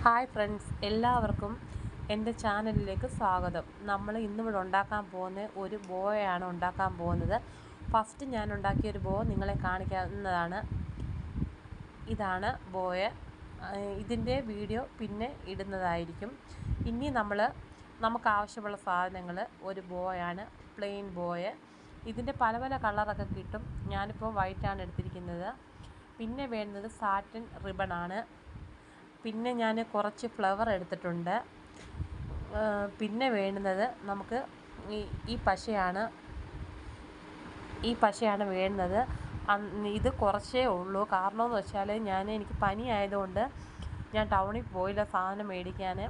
Hi friends, എല്ലാവർക്കും എൻ്റെ ചാനലിലേക്ക് സ്വാഗതം. നമ്മൾ ഇന്നിവിടെ ഉണ്ടാക്കാൻ പോകുന്ന ഒരു ബോയാണ് ഉണ്ടാക്കാൻ പോകുന്നത്. ഫസ്റ്റ് ഞാൻ ഉണ്ടാക്കിയൊരു ബോ നിങ്ങളെ കാണിക്കാവുന്നതാണ്. ഇതാണ് ബോയ. ഇതിൻ്റെ വീഡിയോ പിന്നെ ഇടുന്നതായിരിക്കും. ഇനി നമുക്ക് ആവശ്യമുള്ള സാധനങ്ങൾ ഒരു ബോയാണ്, പ്ലെയിൻ ബോയ. ഇതിൻ്റെ പല പല കളറൊക്കെ കിട്ടും. ഞാനിപ്പോൾ വൈറ്റാണ് എടുത്തിരിക്കുന്നത്. പിന്നെ വേണ്ടത് സാറ്റിൻ റിബണാണ്. പിന്നെ ഞാൻ കുറച്ച് ഫ്ലവർ എടുത്തിട്ടുണ്ട്. പിന്നെ വേണ്ടുന്നത് നമുക്ക് ഈ പശയാണ് വേണ്ടുന്നത്. ഇത് കുറച്ചേ ഉള്ളൂ. കാരണമെന്ന് വെച്ചാൽ എനിക്ക് പനി ആയതുകൊണ്ട് ഞാൻ ടൗണിൽ പോയില്ല സാധനം മേടിക്കാൻ.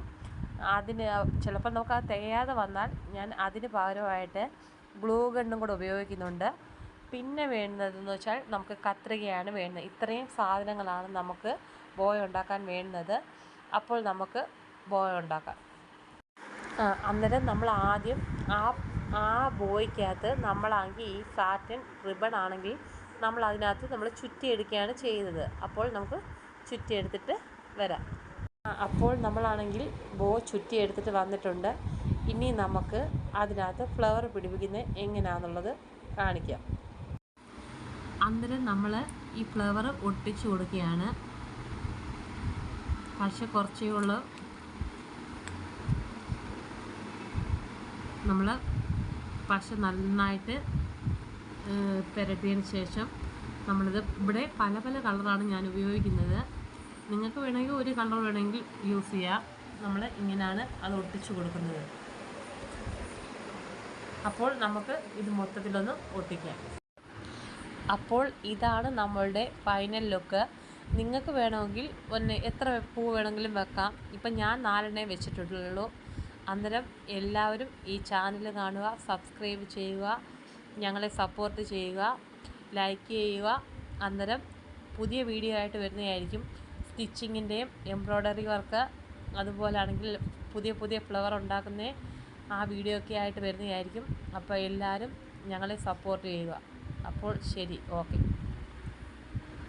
അതിന് ചിലപ്പോൾ നമുക്ക് അത് തികയാതെ വന്നാൽ ഞാൻ അതിന് പകരമായിട്ട് ഗ്ലൂ ഗണ്ണും കൂടെ ഉപയോഗിക്കുന്നുണ്ട്. പിന്നെ വേണ്ടുന്നതെന്ന് വെച്ചാൽ നമുക്ക് കത്രികയാണ് വേണ്ടത്. ഇത്രയും സാധനങ്ങളാണ് നമുക്ക് ബോയ ഉണ്ടാക്കാൻ വേണ്ടുന്നത്. അപ്പോൾ നമുക്ക് ബോയ ഉണ്ടാക്കാം. അന്നേരം നമ്മൾ ആദ്യം ആ ബോയ്ക്കകത്ത് നമ്മളാണെങ്കിൽ ഈ സാറ്റിൻ റിബൺ ആണെങ്കിൽ അതിനകത്ത് നമ്മൾ ചുറ്റിയെടുക്കുകയാണ് ചെയ്യുന്നത്. അപ്പോൾ നമുക്ക് ചുറ്റിയെടുത്തിട്ട് വരാം. അപ്പോൾ നമ്മളാണെങ്കിൽ ബോ ചുറ്റിയെടുത്തിട്ട് വന്നിട്ടുണ്ട്. ഇനി നമുക്ക് അതിനകത്ത് ഫ്ലവർ പിടിപ്പിക്കുന്നത് എങ്ങനെയാണെന്നുള്ളത് കാണിക്കാം. അന്നേരം നമ്മൾ ഈ ഫ്ലവർ ഒട്ടിച്ചു കൊടുക്കുകയാണ്. പക്ഷെ കുറച്ചേ ഉള്ളൂ. നമ്മൾ പശ നന്നായിട്ട് പുരട്ടിയതിന് ശേഷം നമ്മളിത് ഇവിടെ പല പല കളറാണ് ഞാൻ ഉപയോഗിക്കുന്നത്. നിങ്ങൾക്ക് വേണമെങ്കിൽ ഒരു കളർ വേണമെങ്കിൽ യൂസ് ചെയ്യാം. നമ്മൾ ഇങ്ങനെയാണ് അത് ഒട്ടിച്ചു കൊടുക്കുന്നത്. അപ്പോൾ നമുക്ക് ഇത് മൊത്തത്തിലൊന്ന് ഒട്ടിക്കാം. അപ്പോൾ ഇതാണ് നമ്മളുടെ ഫൈനൽ ലുക്ക്. നിങ്ങൾക്ക് വേണമെങ്കിൽ എത്ര പൂ വേണമെങ്കിലും വെക്കാം. ഇപ്പം ഞാൻ 4 വെച്ചിട്ടുള്ളൂ. അന്നേരം എല്ലാവരും ഈ ചാനൽ കാണുക, സബ്സ്ക്രൈബ് ചെയ്യുക, ഞങ്ങളെ സപ്പോർട്ട് ചെയ്യുക, ലൈക്ക് ചെയ്യുക. അന്നേരം പുതിയ വീഡിയോ ആയിട്ട് വരുന്നതായിരിക്കും. സ്റ്റിച്ചിങ്ങിൻ്റെയും എംബ്രോയ്ഡറി വർക്ക്, അതുപോലാണെങ്കിൽ പുതിയ പുതിയ ഫ്ലവർ ഉണ്ടാക്കുന്ന ആ വീഡിയോ ഒക്കെ ആയിട്ട് വരുന്നതായിരിക്കും. അപ്പോൾ എല്ലാവരും ഞങ്ങളെ സപ്പോർട്ട് ചെയ്യുക. അപ്പോൾ ശരി, ഓക്കെ.